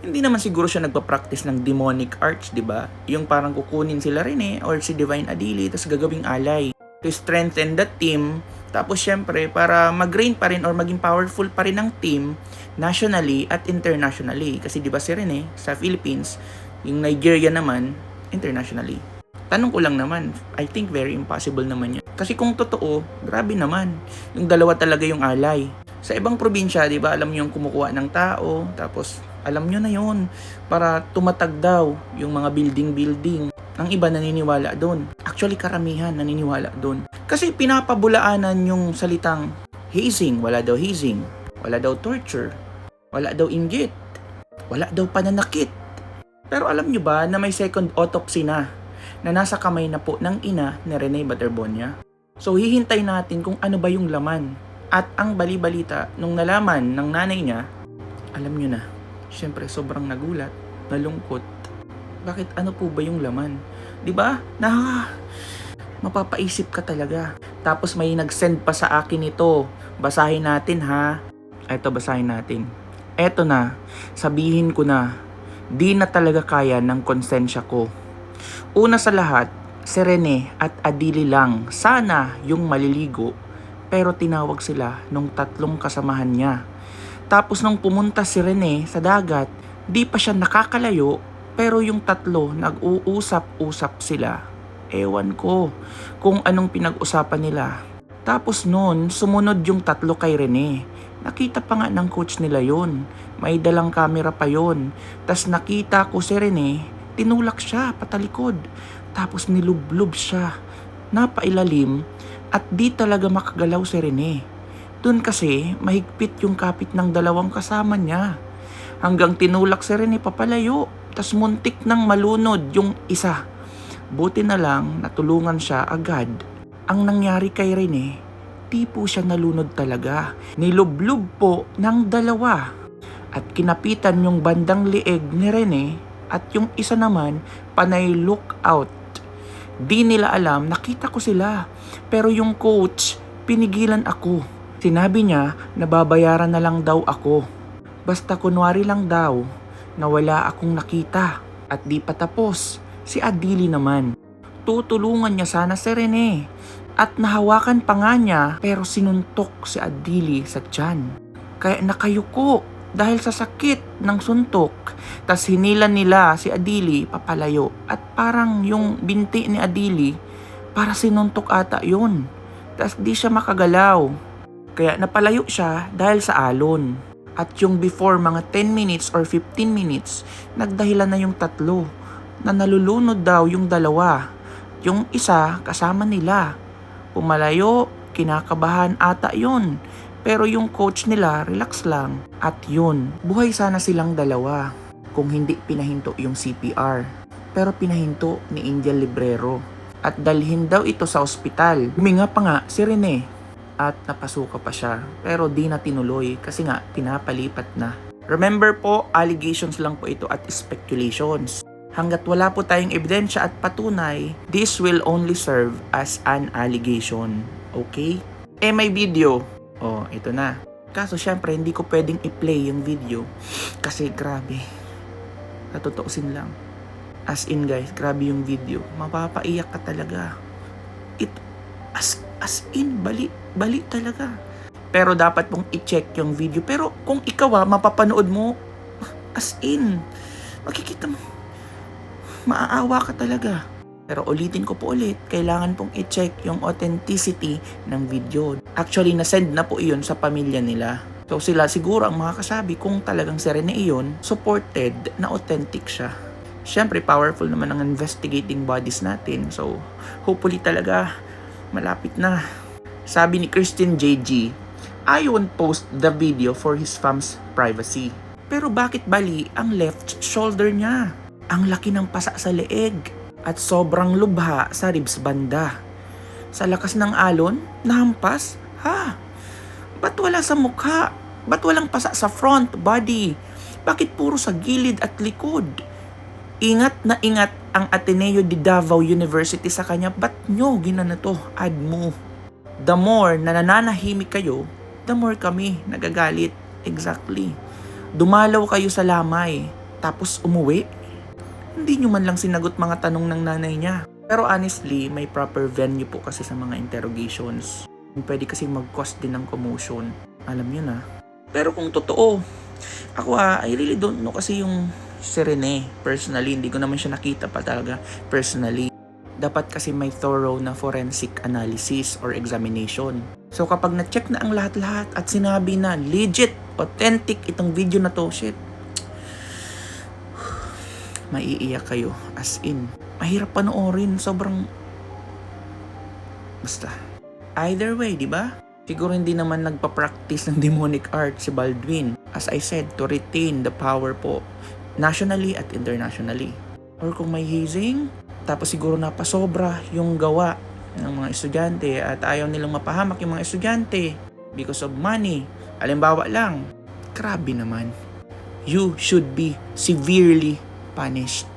Hindi naman siguro siya nagpa-practice ng demonic arts, di ba? Yung parang kukunin sila Rene or si Divine Adili tapos gagawing alay to strengthen the team. Tapos syempre para mag-reign pa rin or maging powerful pa rin ang team nationally at internationally. Kasi di ba si Rene sa Philippines, yung Nigeria naman internationally. Tanong ko lang naman, I think very impossible naman yan. Kasi kung totoo, grabe naman. Yung dalawa talaga yung alay. Sa ibang probinsya, di ba, alam nyo yung kumukuha ng tao, tapos alam nyo na yun, para tumatag daw yung mga building. Ang iba naniniwala doon. Actually, karamihan naniniwala doon. Kasi pinapabulaanan yung salitang hazing. Wala daw hazing. Wala daw torture. Wala daw inggit. Wala daw pananakit. Pero alam nyo ba na may second autopsy na nasa kamay na po ng ina ni Rene Baterbonia? So hihintay natin kung ano ba yung laman. At ang bali-balita nung nalaman ng nanay niya, alam nyo na, syempre sobrang nagulat, nalungkot. Bakit ano po ba yung laman? 'Di ba? Mapapaisip ka talaga. Tapos may nag-send pa sa akin ito. Basahin natin ha. Ito basahin natin. Eto na, sabihin ko na, di na talaga kaya ng konsensya ko. Una sa lahat, si Rene at Adili lang sana yung maliligo, pero tinawag sila nung tatlong kasamahan niya. Tapos nung pumunta si Rene sa dagat, di pa siya nakakalayo, pero yung tatlo nag-uusap-usap sila. Ewan ko kung anong pinag-usapan nila. Tapos noon, sumunod yung tatlo kay Rene. Nakita pa nga ng coach nila yon. May dalang camera pa yon. Tas nakita ko si Rene, tinulak siya patalikod. Tapos nilublob siya. Napailalim at di talaga makagalaw si Rene. Doon kasi mahigpit yung kapit ng dalawang kasama niya. Hanggang tinulak si Rene papalayo. Tas muntik nang malunod yung isa. Buti na lang natulungan siya agad. Ang nangyari kay Rene, di po siya nalunod talaga. Nilublob po ng dalawa. At kinapitan yung bandang lieg ni Rene at yung isa naman panay look out. Di nila alam, nakita ko sila. Pero yung coach, pinigilan ako. Sinabi niya na babayaran na lang daw ako. Basta kunwari lang daw na wala akong nakita. At di pa tapos, si Adili naman. Tutulungan niya sana si Rene. At nahawakan pa nga niya pero sinuntok si Adili sa tiyan. Kaya nakayuko dahil sa sakit ng suntok. Tas hinilan nila si Adili papalayo. At parang yung binti ni Adili, para sinuntok ata yun. Tas di siya makagalaw. Kaya napalayo siya dahil sa alon. At yung before mga 10 minutes or 15 minutes, nagdahilan na yung tatlo. Na nalulunod daw yung dalawa. Yung isa kasama nila. Pumalayo, kinakabahan ata yun. Pero yung coach nila, relax lang. At yun, buhay sana silang dalawa kung hindi pinahinto yung CPR. Pero pinahinto ni Angel Librero. At dalhin daw ito sa ospital. Huminga pa nga si Rene. At napasuka pa siya. Pero di na tinuloy kasi nga pinapalipat na. Remember po, allegations lang po ito at speculations. Hanggat wala po tayong ebidensya at patunay, this will only serve as an allegation. Okay? May video. Ito na. Kaso syempre, hindi ko pwedeng i-play yung video. Kasi grabe. Natutuusin lang. As in guys, grabe yung video. Mapapaiyak ka talaga. As in, bali talaga. Pero dapat pong i-check yung video. Pero kung ikaw mapapanood mo, as in, makikita mo, maaawa ka talaga. Pero ulitin ko po ulit, kailangan pong i-check yung authenticity ng video. Actually, nasend na po iyon sa pamilya nila. So sila siguro ang makakasabi kung talagang si Rene iyon, supported na authentic siya. Siyempre, powerful naman ang investigating bodies natin. So, hopefully talaga, malapit na. Sabi ni Christian JG, I won't post the video for his fam's privacy. Pero bakit bali ang left shoulder niya? Ang laki ng pasa sa leeg at sobrang lubha sa ribs banda. Sa lakas ng alon, nahampas? Ba't wala sa mukha? Ba't walang pasa sa front, body? Bakit puro sa gilid at likod? Ingat na ingat ang Ateneo de Davao University sa kanya. Ba't nyo ginanato? Add mo. The more na nananahimik kayo, the more kami nagagalit. Exactly. Dumalaw kayo sa lamay. tapos umuwi? Hindi nyo man lang sinagot mga tanong ng nanay niya. Pero honestly, may proper venue po kasi sa mga interrogations. Pwede kasi mag-cause din ng commotion. Alam nyo na. Pero kung totoo, ako I really don't know kasi yung si Rene. Personally, hindi ko naman siya nakita pa talaga personally. Dapat kasi may thorough na forensic analysis or examination. So kapag na-check na ang lahat-lahat at sinabi na legit, authentic itong video na to, shit, maiiyak kayo. As in, mahirap panoorin. Sobrang... Basta. Either way, di ba? Siguro hindi naman nagpa-practice ng demonic art si Baldwin. As I said, to retain the power po, nationally at internationally. Or kung may hazing, tapos siguro napasobra yung gawa ng mga estudyante at ayaw nilang mapahamak yung mga estudyante because of money. Halimbawa lang, grabe naman. You should be severely punished.